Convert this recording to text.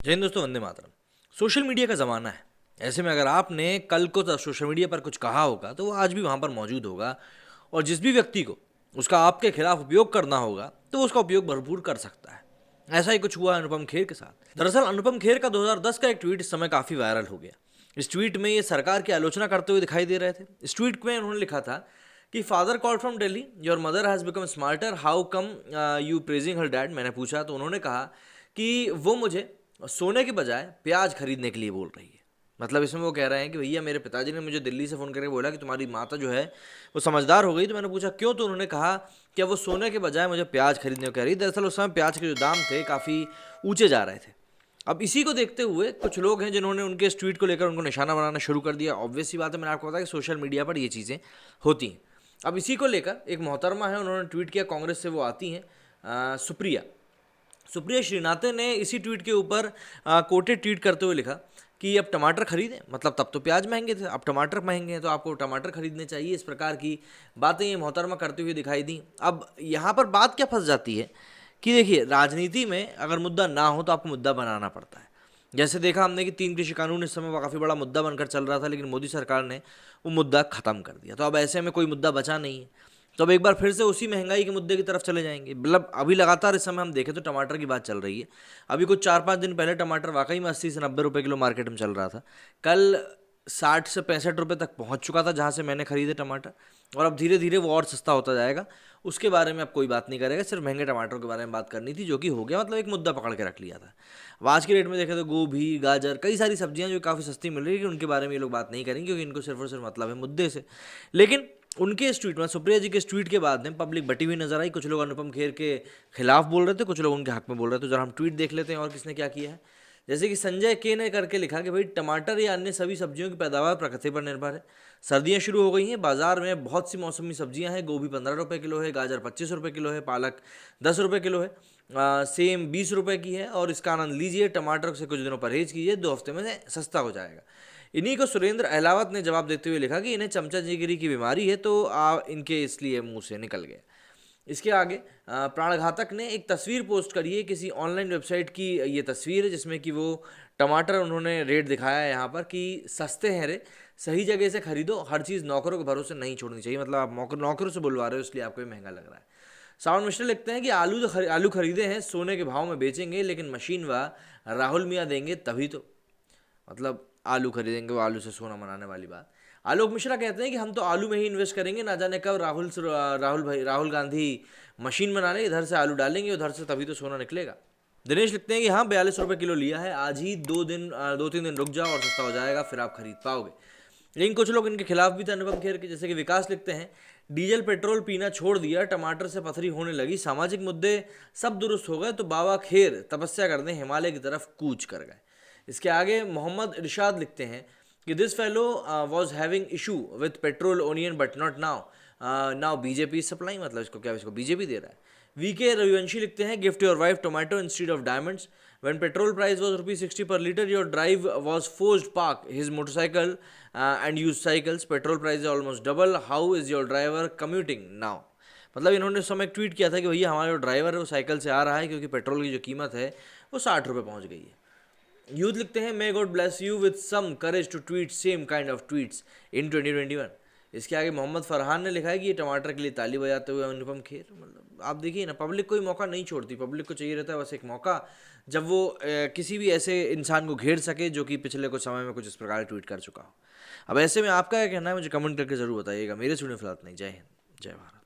जय हिंद दोस्तों, Vande Mataram. Social media का ज़माना है। ऐसे में अगर आपने कल को सोशल मीडिया पर कुछ कहा होगा तो वो आज भी वहाँ पर मौजूद होगा, और जिस भी व्यक्ति को उसका आपके खिलाफ उपयोग करना होगा तो वो उसका उपयोग भरपूर कर सकता है। ऐसा ही कुछ हुआ अनुपम खेर के साथ। दरअसल अनुपम खेर का 2010 का एक ट्वीट इस समय काफ़ी वायरल हो गया। इस ट्वीट में ये सरकार की आलोचना करते हुए दिखाई दे रहे थे। इस ट्वीट में उन्होंने लिखा था कि father call from Delhi, your mother has become smarter, how come you praising her dad. मैंने पूछा तो उन्होंने कहा कि वो मुझे सोने के बजाय प्याज खरीदने के लिए बोल रही है। मतलब इसमें वो कह रहे हैं कि भैया मेरे पिताजी ने मुझे दिल्ली से फ़ोन करके बोला कि तुम्हारी माता जो है वो समझदार हो गई। तो मैंने पूछा क्यों, तो उन्होंने कहा कि अब वो सोने के बजाय मुझे प्याज खरीदने को कह रही। दरअसल उस समय प्याज के जो दाम थे काफ़ी ऊंचे जा रहे थे। अब इसी को देखते हुए कुछ लोग हैं जिन्होंने उनके इस ट्वीट को लेकर उनको निशाना बनाना शुरू कर दिया। ऑब्वियस सी बात है, मैंने आपको बताया कि सोशल मीडिया पर ये चीज़ें होती हैं। अब इसी को लेकर एक मोहतरमा है, उन्होंने ट्वीट किया, कांग्रेस से वो आती हैं, सुप्रिया सुप्रिया श्रीनाथे ने इसी ट्वीट के ऊपर कोटेड ट्वीट करते हुए लिखा कि अब टमाटर खरीदें, मतलब तब तो प्याज महंगे थे, अब टमाटर महंगे हैं तो आपको टमाटर खरीदने चाहिए। इस प्रकार की बातें ये मोहतरमा करते हुए दिखाई दी। अब यहाँ पर बात क्या फंस जाती है कि देखिए, राजनीति में अगर मुद्दा ना हो तो आपको मुद्दा बनाना पड़ता है। जैसे देखा हमने कि 3 कृषि कानून इस समय काफ़ी बड़ा मुद्दा बनकर चल रहा था, लेकिन मोदी सरकार ने वो मुद्दा ख़त्म कर दिया। तो अब ऐसे में कोई मुद्दा बचा नहीं है, तो अब एक बार फिर से उसी महंगाई के मुद्दे की तरफ चले जाएंगे। मतलब अभी लगातार इस समय हम देखें तो टमाटर की बात चल रही है। अभी कुछ 4-5 दिन पहले टमाटर वाकई में 80 से 90 रुपये किलो मार्केट में चल रहा था। कल 60 से 65 रुपये तक पहुंच चुका था जहां से मैंने खरीदे टमाटर, और अब धीरे धीरे वो और सस्ता होता जाएगा। उसके बारे में अब कोई बात नहीं करेगा, सिर्फ महंगे टमाटरों के बारे में बात करनी थी, जो कि हो गया। मतलब एक मुद्दा पकड़ के रख लिया था। अब आज के रेट में देखें तो गोभी, गाजर, कई सारी सब्जियां जो काफ़ी सस्ती मिल रही है, उनके बारे में ये लोग बात नहीं करेंगे क्योंकि इनको सिर्फ और सिर्फ मतलब है मुद्दे से। लेकिन उनके इस ट्वीट में, सुप्रिया जी के इस ट्वीट के बाद में पब्लिक बटी हुई नजर आई। कुछ लोग अनुपम खेर के खिलाफ बोल रहे थे, कुछ लोग उनके हक में बोल रहे थे। तो जरा हम ट्वीट देख लेते हैं और किसने क्या किया है। जैसे कि संजय के ने करके लिखा कि भाई टमाटर या अन्य सभी सब्जियों की पैदावार प्रकृति पर निर्भर है। सर्दियां शुरू हो गई हैं, बाजार में बहुत सी मौसमी सब्जियां हैं। गोभी 15 रुपये किलो है, गाजर 25 रुपये किलो है, पालक 10 रुपये किलो है, सेम 20 रुपये की है। और इसका आनंद लीजिए, टमाटर से कुछ दिनों परहेज कीजिए, 2 हफ्ते में सस्ता हो जाएगा। इन्हीं को सुरेंद्र अहलावत ने जवाब देते हुए लिखा कि इन्हें चमचागिरी की बीमारी है, तो इनके इसलिए मुंह से निकल गया। इसके आगे प्राणघातक ने एक तस्वीर पोस्ट करी है, किसी ऑनलाइन वेबसाइट की ये तस्वीर है, जिसमें कि वो टमाटर उन्होंने रेट दिखाया है यहाँ पर कि सस्ते हैं रे, सही जगह से खरीदो, हर चीज़ नौकरों के भरोसे नहीं छोड़नी चाहिए। मतलब आप नौकरों से बुलवा रहे हो, इसलिए आपको ये महंगा लग रहा है। सावन मिश्रा लिखते हैं कि आलू खरीदे हैं, सोने के भाव में बेचेंगे, लेकिन मशीन व राहुल मियाँ देंगे तभी तो। मतलब आलू खरीदेंगे, वो आलू से सोना बनाने वाली बात। आलोक मिश्रा कहते हैं कि हम तो आलू में ही इन्वेस्ट करेंगे, ना जाने कब राहुल गांधी मशीन बना लें, इधर से आलू डालेंगे उधर से, तभी तो सोना निकलेगा। दिनेश लिखते हैं कि हाँ 42 रुपये किलो लिया है, आज ही 2-3 दिन रुक जाओ और सस्ता हो जाएगा, फिर आप खरीद पाओगे। लेकिन कुछ लोग इनके खिलाफ भी थे अनुपम खेर के, जैसे कि विकास लिखते हैं डीजल पेट्रोल पीना छोड़ दिया, टमाटर से पथरी होने लगी, सामाजिक मुद्दे सब दुरुस्त हो गए, तो बाबा खेर तपस्या करने हिमालय की तरफ कूच कर गए। इसके आगे मोहम्मद इरशाद लिखते हैं कि this fellow was having issue with petrol onion but not now BJP supply. मतलब इसको क्या, इसको बीजेपी दे रहा है। वीके रविवंशी लिखते हैं gift your wife tomato instead of diamonds, when petrol price was ₹60 per liter, your drive was forced park his motorcycle and used cycles, petrol price is almost double, how is your driver commuting now। मतलब इन्होंने उस समय एक tweet किया था कि भैया हमारा जो ड्राइवर है वो साइकिल से आ रहा है, क्योंकि पेट्रोल की जो कीमत है वो 60 रुपये पहुंच गई है। यूथ लिखते हैं may God bless you with some courage to tweet same kind of tweets in 2021। इसके आगे मोहम्मद फरहान ने लिखा है कि ये टमाटर के लिए ताली बजाते हुए अनुपम खेर। मतलब आप देखिए ना, पब्लिक कोई मौका नहीं छोड़ती। पब्लिक को चाहिए रहता है बस एक मौका, जब वो किसी भी ऐसे इंसान को घेर सके जो कि पिछले कुछ समय में कुछ इस प्रकार ट्वीट कर चुका हो। अब ऐसे में आपका क्या कहना है, मुझे कमेंट करके जरूर बताइएगा। मेरे सुने फिलहाल नहीं। जय हिंद, जय भारत।